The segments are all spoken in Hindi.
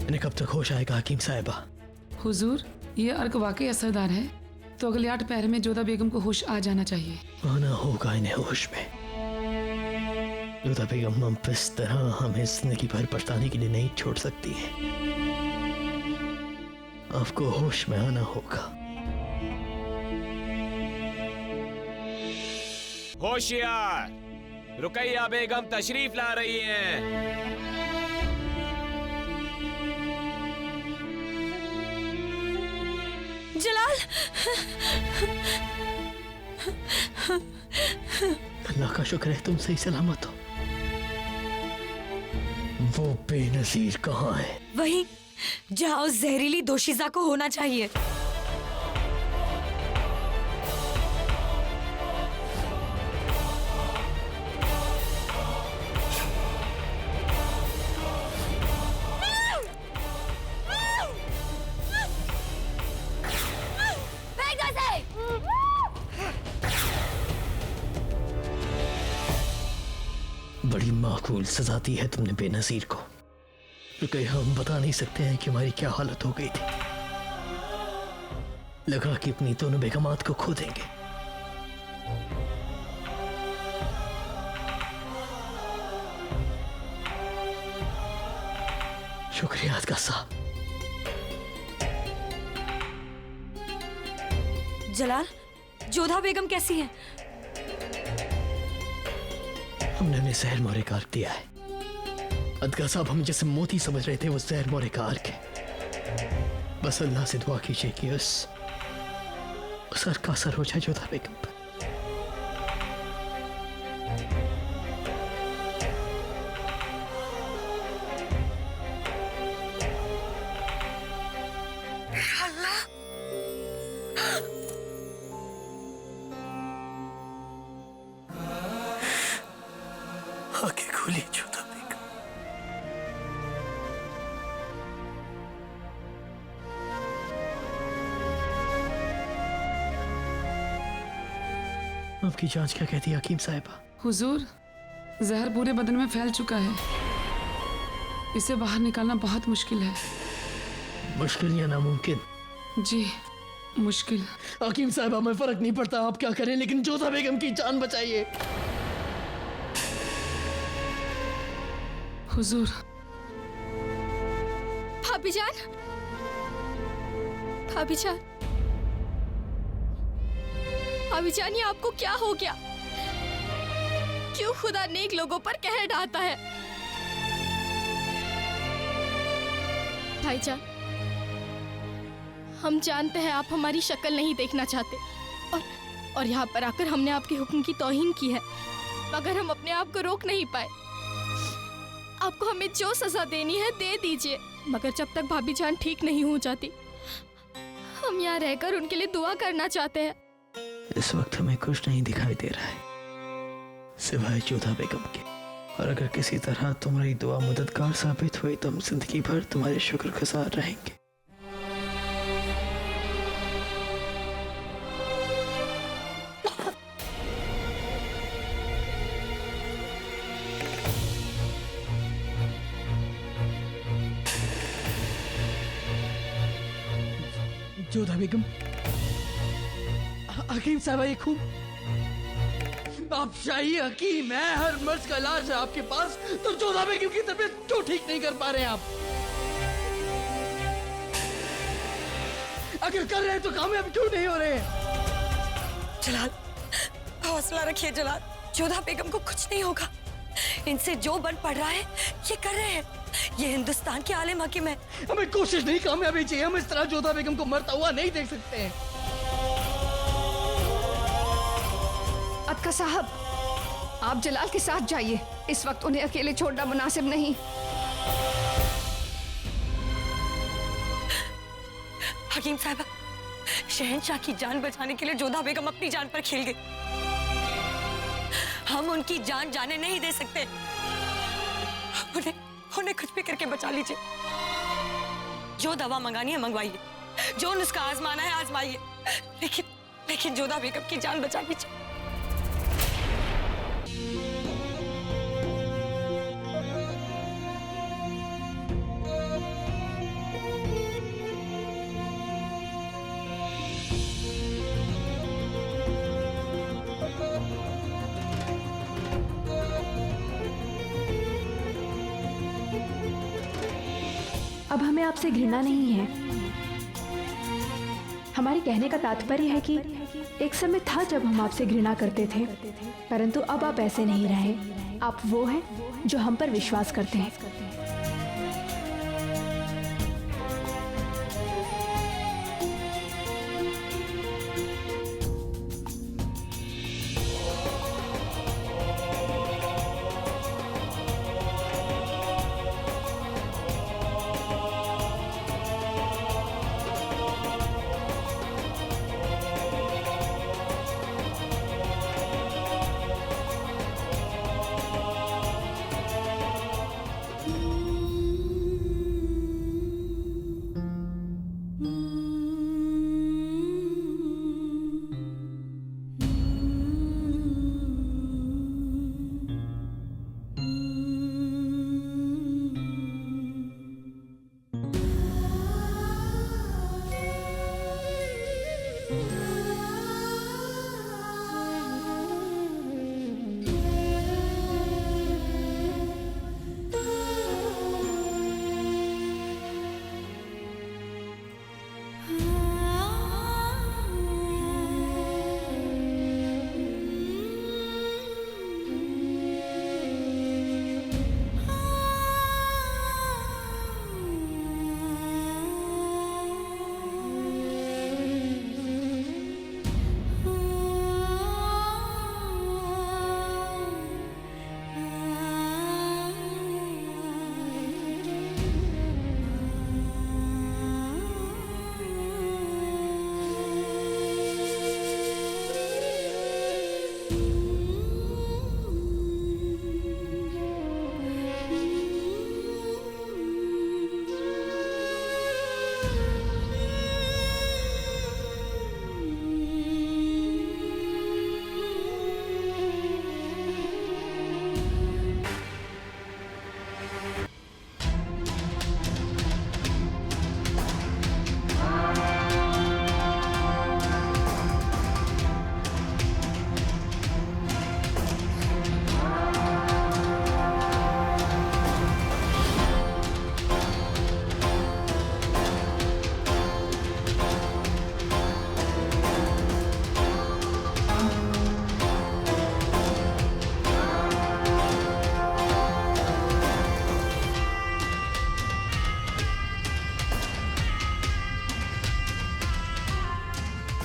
इन्हें कब तक होश आएगा हकीम साहिबा? हुजूर, ये अर्क वाकई असरदार है, तो अगले 8 पहर में जोधा बेगम को होश आ जाना चाहिए। आना होगा इन्हें होश में। जोधा बेगम हम इस तरह हमें जिंदगी भर पछताने के लिए नहीं छोड़ सकती है। आपको होश में आना होगा। होशियार, रुकैया बेगम तशरीफ ला रही हैं। जलाल, अल्लाह का शुक्र है तुम सही सलामत हो। वो बेनजीर कहाँ है? वहीं जहाँ उस जहरीली दोशीजा को होना चाहिए। बड़ी माकूल सजा दी है तुमने बेनजीर को। रुकैया, हम बता नहीं सकते हैं कि हमारी क्या हालत हो गई थी। लगा कि अपनी दोनों बेगमात को खो देंगे। शुक्रिया अदका साहब। जलाल, जोधा बेगम कैसी है? हमने उन्हें जहर मोरे का अर्क दिया है। अदका साहब, हम जैसे मोती समझ रहे थे वो जहर मोरे का अर्क है। बस अल्लाह से दुआ कीजिए कि उस अर्क का असर हो जाए जोधा बेगम पर। आंखें खोली जोधा बेगम। आपकी जांच क्या कहती है हकीम साहिबा? हुजूर, जहर पूरे बदन में फैल चुका है। इसे बाहर निकालना बहुत मुश्किल है। मुश्किल या नामुमकिन? जी, मुश्किल। हकीम साहिबा, हमें फर्क नहीं पड़ता आप क्या करें, लेकिन जोधा बेगम की जान बचाइए। हुजूर। भाभी जान, भाभी जान, भाभी जान, ये आपको क्या हो गया? क्यों खुदा नेक लोगों पर कहर ढाता है? भाईजान, हम जानते हैं आप हमारी शक्ल नहीं देखना चाहते और यहाँ पर आकर हमने आपके हुक्म की तौहीन की है, मगर हम अपने आप को रोक नहीं पाए। आपको हमें जो सजा देनी है दे दीजिए, मगर जब तक भाभी जान ठीक नहीं हो जाती हम यहाँ रहकर उनके लिए दुआ करना चाहते हैं। इस वक्त हमें कुछ नहीं दिखाई दे रहा है सिवाय जोधा बेगम के, और अगर किसी तरह तुम्हारी दुआ मददगार साबित हुई तो हम जिंदगी भर तुम्हारे शुक्रगुजार रहेंगे। जोधा बेगम, हकीम साहब, ये खून आप शाही हकीम है, हर मर्ज का इलाज है आपके पास, तो जोधा बेगम की तबीयत क्यों ठीक नहीं कर पा रहे हैं आप? अगर कर रहे हैं तो कामयाब क्यों नहीं हो रहे हैं? जलाल, हौसला रखिए जलाल, जोधा बेगम को कुछ नहीं होगा। इनसे जो बन पड़ रहा है ये कर रहे हैं। ये हिंदुस्तान के आलिम हकीम है। हमें कोशिश नहीं, कामयाबी चाहिए। हम इस तरह जोधा बेगम को मरता हुआ नहीं देख सकते हैं। अदका साहब, आप जलाल के साथ जाइए। इस वक्त उन्हें अकेले छोड़ना मुनासिब नहीं। हकीम साहब, शहंशाह की जान बचाने के लिए जोधा बेगम अपनी जान पर खेल गई। हम उनकी जान जाने नहीं दे सकते। उन्हें कुछ भी करके बचा लीजिए। जो दवा मंगानी है मंगवाइए, जो नुस्खा आजमाना है आजमाइए, लेकिन जोधा बेगम की जान बचा लीजिए। अब हमें आपसे घृणा नहीं है। हमारे कहने का तात्पर्य है कि एक समय था जब हम आपसे घृणा करते थे, परंतु अब आप ऐसे नहीं रहे। आप वो हैं जो हम पर विश्वास करते हैं।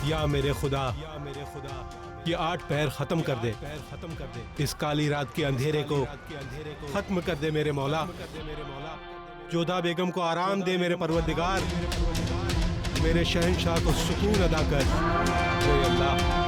या मेरे खुदा ये 8 पहर खत्म कर दे, इस काली रात के अंधेरे को खत्म कर दे मेरे मौला। जोधा बेगम को आराम दे मेरे परवरदिगार, मेरे शहंशाह को सुकून अदा कर मेरे अल्लाह।